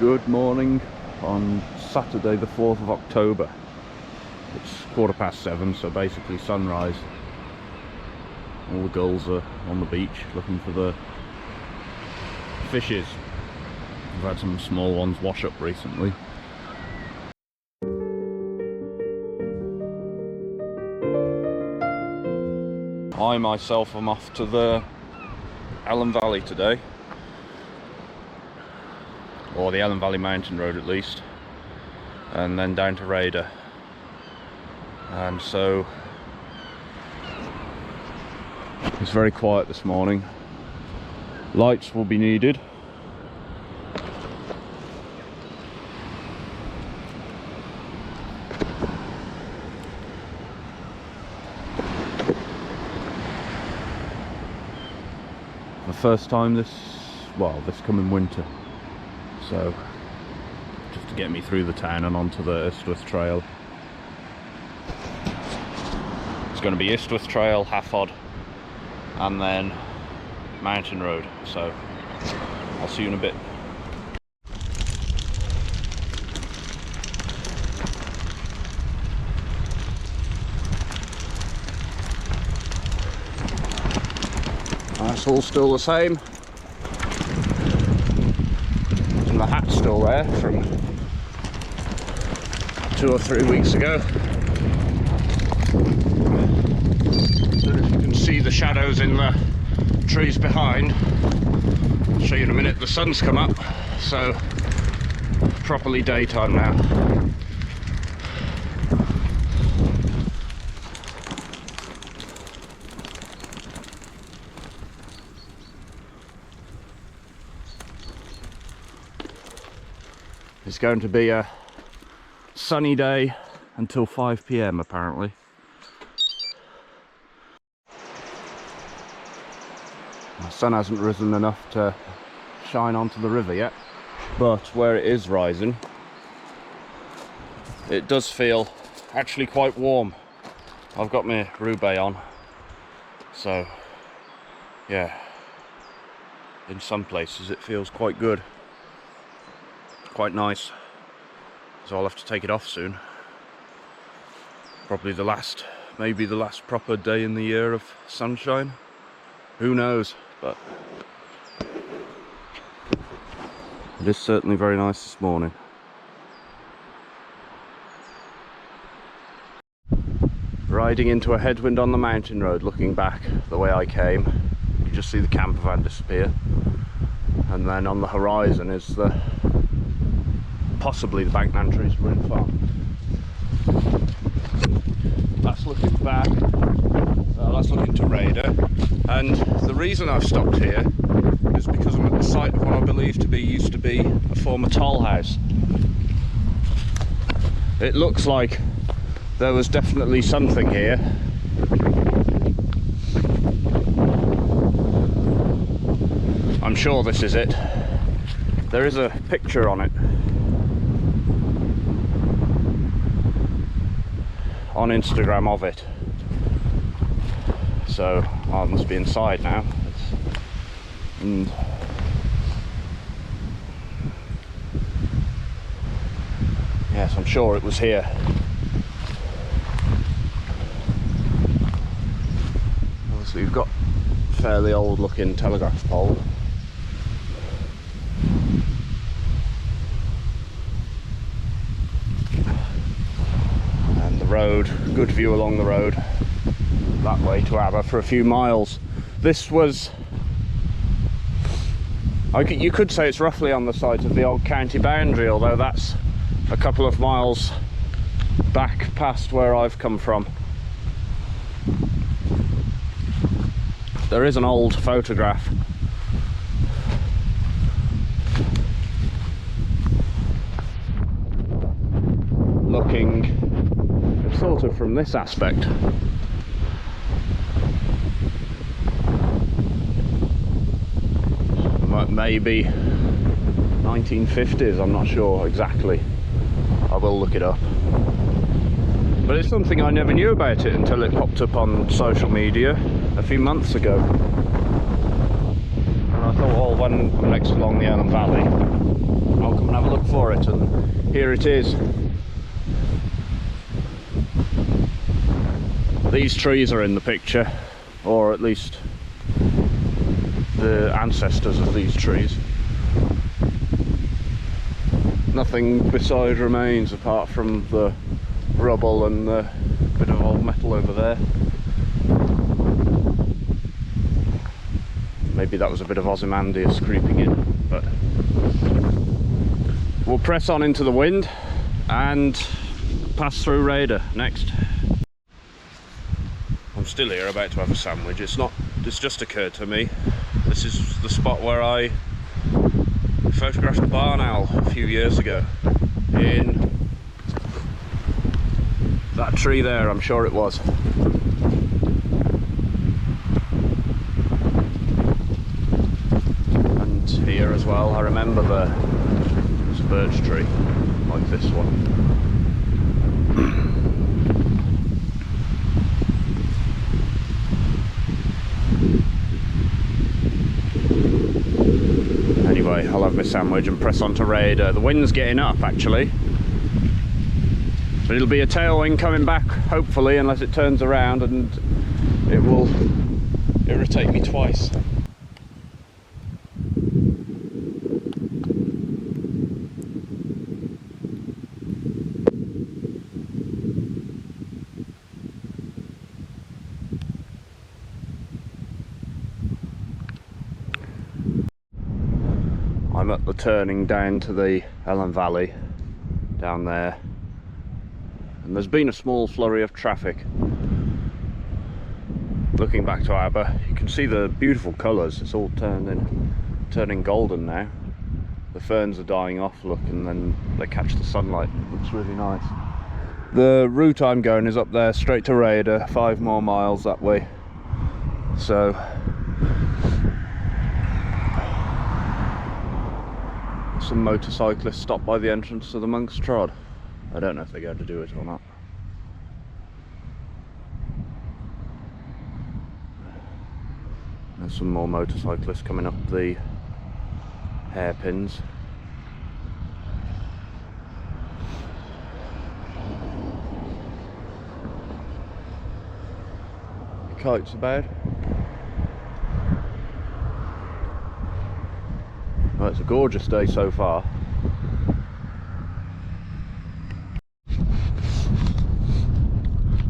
Good morning on Saturday the 4th of October. It's 7:15, so basically sunrise. All the gulls are on the beach looking for the fishes. We've had some small ones wash up recently. I myself am off to the Elan Valley today, or the Elan Valley mountain road at least, and then down to Raider. And so it's very quiet this morning. Lights will be needed. The first time this coming winter, so just to get me through the town and onto the Istwith Trail. It's going to be Istwith Trail, Halfod, and then mountain road, so I'll see you in a bit. That's all still the same. And the hat's still there from 2 or 3 weeks ago. Don't know if you can see the shadows in the trees behind. I'll show you in a minute. The sun's come up, so properly daytime now. It's going to be a sunny day until 5 PM apparently. The sun hasn't risen enough to shine onto the river yet, but where it is rising, it does feel actually quite warm. I've got my roubaix on, so yeah, in some places it feels quite good. Quite nice, so I'll have to take it off soon. Probably maybe the last proper day in the year of sunshine. Who knows, but it is certainly very nice this morning. Riding into a headwind on the mountain road, looking back the way I came, you can just see the camper van disappear, and then on the horizon is possibly the Banknantries Wind Farm. That's looking back, that's looking to Raider, and the reason I've stopped here is because I'm at the site of what I believe to be used to be a former toll house. It looks like there was definitely something here. I'm sure this is it. There is a picture on it on Instagram of it, so I must be inside now. And yes, I'm sure it was here. Obviously you've got a fairly old looking telegraph pole. Road, good view along the road that way to Aber for a few miles. This was, you could say it's roughly on the site of the old county boundary, although that's a couple of miles back past where I've come from. There is an old photograph looking sort of from this aspect. Maybe 1950s, I'm not sure exactly. I will look it up. But it's something I never knew about it until it popped up on social media a few months ago. And I thought, well, when I'm next along the Elan Valley, I'll come and have a look for it, and here it is. These trees are in the picture, or at least the ancestors of these trees. Nothing beside remains apart from the rubble and the bit of old metal over there. Maybe that was a bit of Ozymandias creeping in, but we'll press on into the wind and pass through Raider next. I'm still here about to have a sandwich. It's just occurred to me, this is the spot where I photographed a barn owl a few years ago, in that tree there, I'm sure it was. And here as well, I remember there's a birch tree like this one. Anyway, I'll have my sandwich and press on to Raider. The wind's getting up actually, but it'll be a tailwind coming back hopefully, unless it turns around, and it will irritate me twice. I'm at the turning down to the Elan Valley down there, and there's been a small flurry of traffic. Looking back to Aber, you can see the beautiful colours. It's all turning golden now. The ferns are dying off, look, and then they catch the sunlight. It looks really nice. The route I'm going is up there straight to Raider, 5 more miles that way. So some motorcyclists stopped by the entrance to the Monk's Trod. I don't know if they're going to do it or not. There's some more motorcyclists coming up the hairpins. Kites about. Well, it's a gorgeous day so far.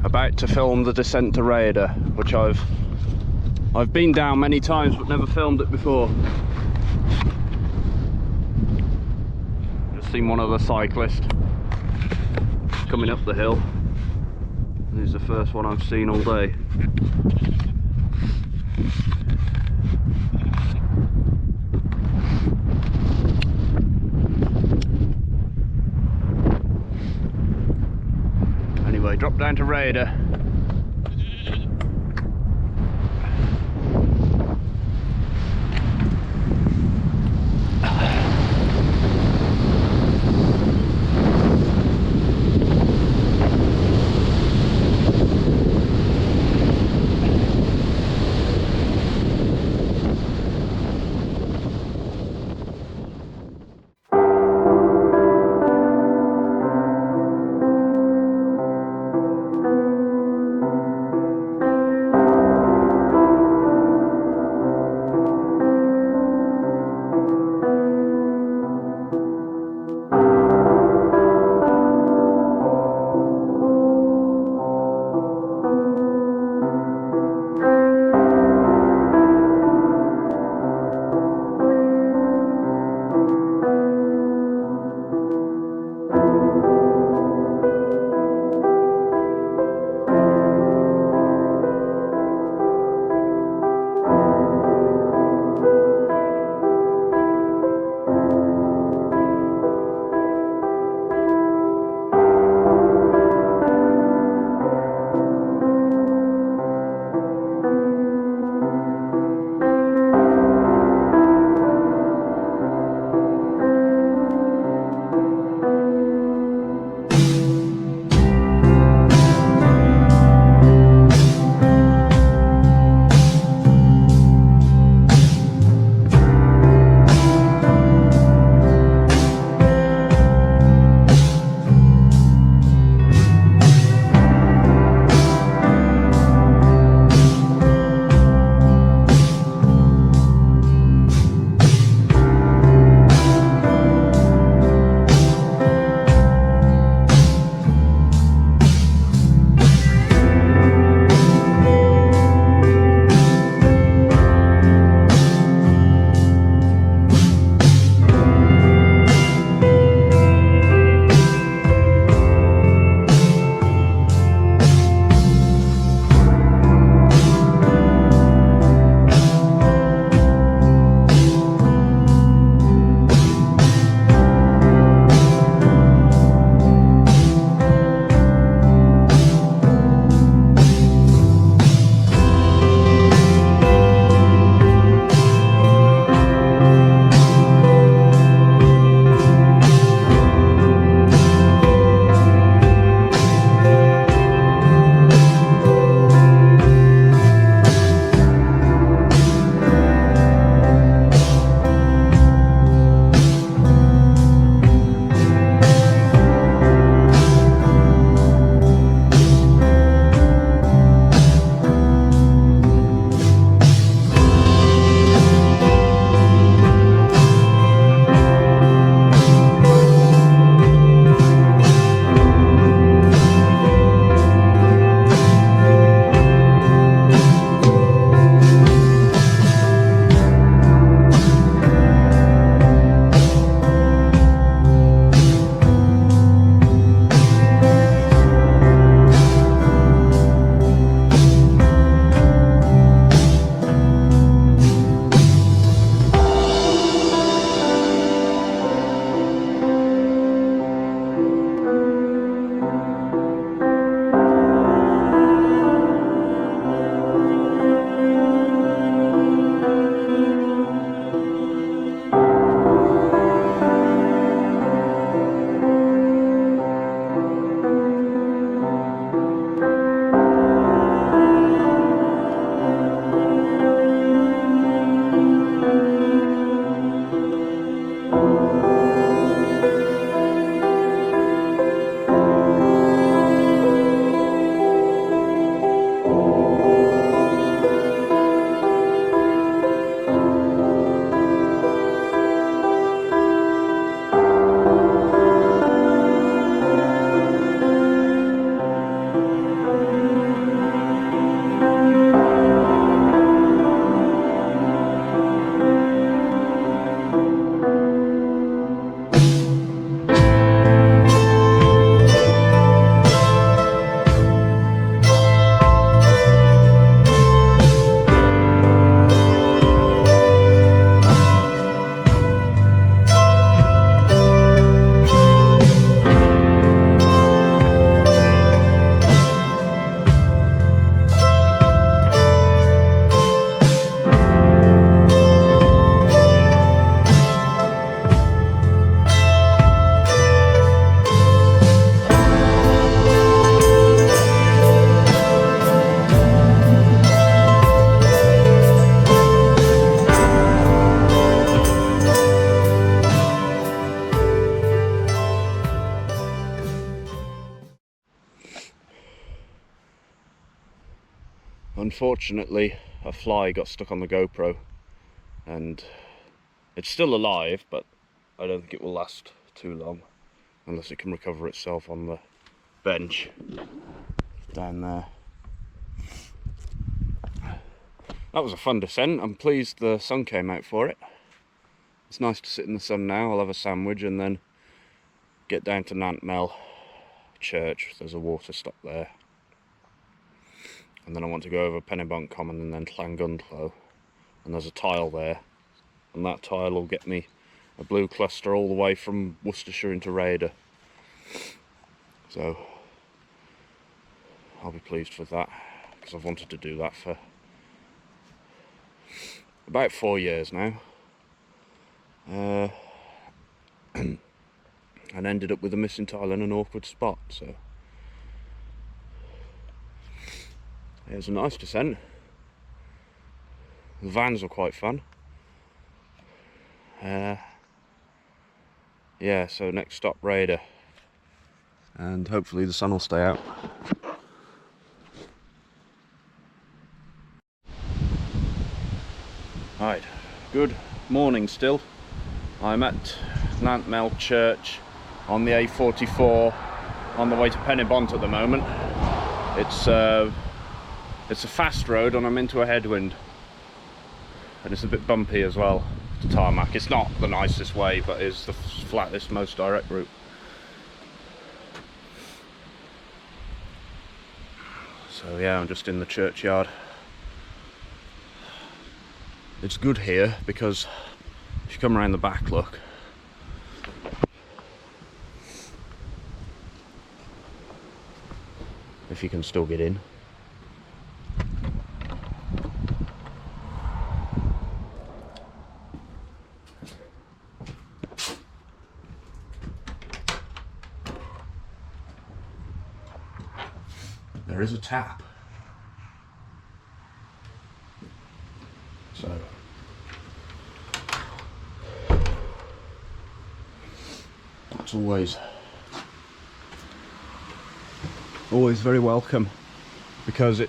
About to film the descent to Raider, which I've been down many times but never filmed it before. Just seen one other cyclist coming up the hill. This is the first one I've seen all day. Anyway, drop down to Raider. unfortunately a fly got stuck on the GoPro, and it's still alive, but I don't think it will last too long unless it can recover itself on the bench down there. That was a fun descent. I'm pleased the sun came out for it. It's nice to sit in the sun now. I'll have a sandwich and then get down to Nantmel Church. There's a water stop there. And then I want to go over Pennybont Common and then Llangundlo. And there's a tile there. And that tile will get me a blue cluster all the way from Worcestershire into Raider. So I'll be pleased with that, because I've wanted to do that for about 4 years now. And ended up with a missing tile in an awkward spot, so it was a nice descent. The vans were quite fun. Yeah, so next stop Raider, and hopefully the sun will stay out. Right, good morning still. I'm at Nantmel Church on the A44 on the way to Pennybont at the moment. It's a fast road and I'm into a headwind, and it's a bit bumpy as well to tarmac. It's not the nicest way, but it's the flattest, most direct route. So yeah, I'm just in the churchyard. It's good here because if you come around the back, look, if you can still get in. There is a tap. So that's always very welcome, because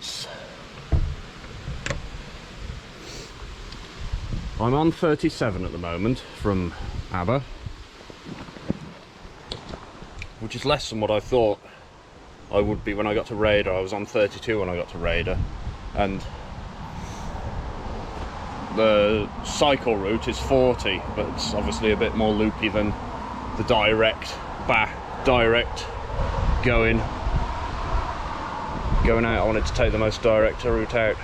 I'm on 37 at the moment from Aber, which is less than what I thought I would be when I got to Raider. I was on 32 when I got to Raider, and the cycle route is 40, but it's obviously a bit more loopy than the direct going out. I wanted to take the most direct route out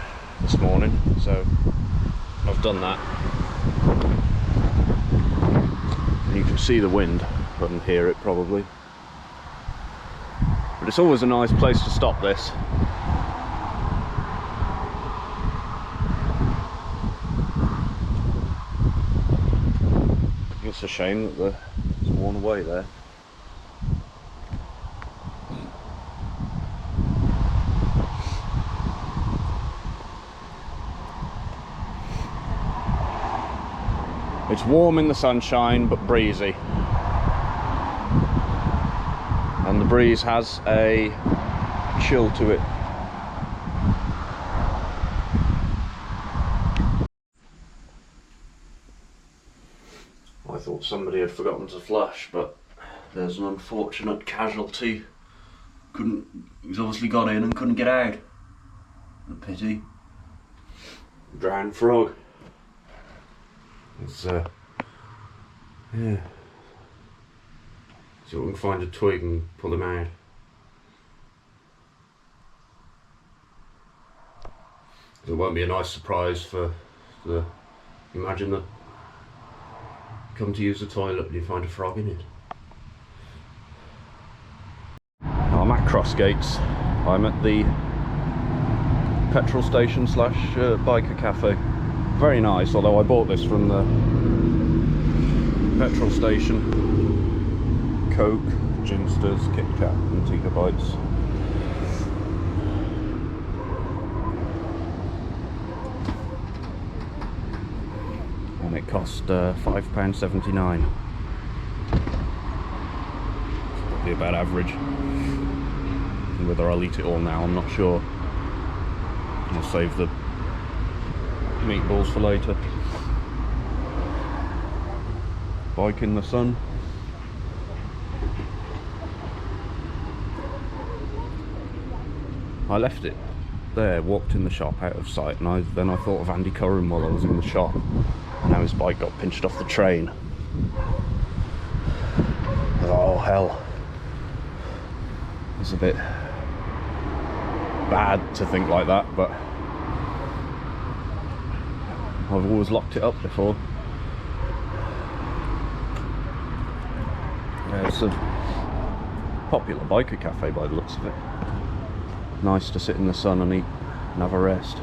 this morning, so I've done that. And you can see the wind, I can hear it probably. But it's always a nice place to stop this. It's a shame that it's worn away there. It's warm in the sunshine but breezy, and the breeze has a chill to it. I thought somebody had forgotten to flush, but there's an unfortunate casualty. He's obviously got in and couldn't get out. A pity. Drowned frog. It's yeah. See if we can find a twig and pull him out. It won't be a nice surprise for the. Imagine that. Come to use the toilet and you find a frog in it. I'm at Crossgates. I'm at the petrol station / biker cafe. Very nice, although I bought this from the petrol station. Coke, Ginsters, Kit Kat and Tika Bites. And it cost £5.79. Probably about average. And whether I'll eat it all now, I'm not sure. I'll save the meatballs for later. Bike in the sun. I left it there, walked in the shop out of sight, and then I thought of Andy Curran while I was in the shop, and now his bike got pinched off the train. Oh hell. It's a bit bad to think like that, but I've always locked it up before. Yeah, it's a popular biker cafe by the looks of it. Nice to sit in the sun and eat and have a rest.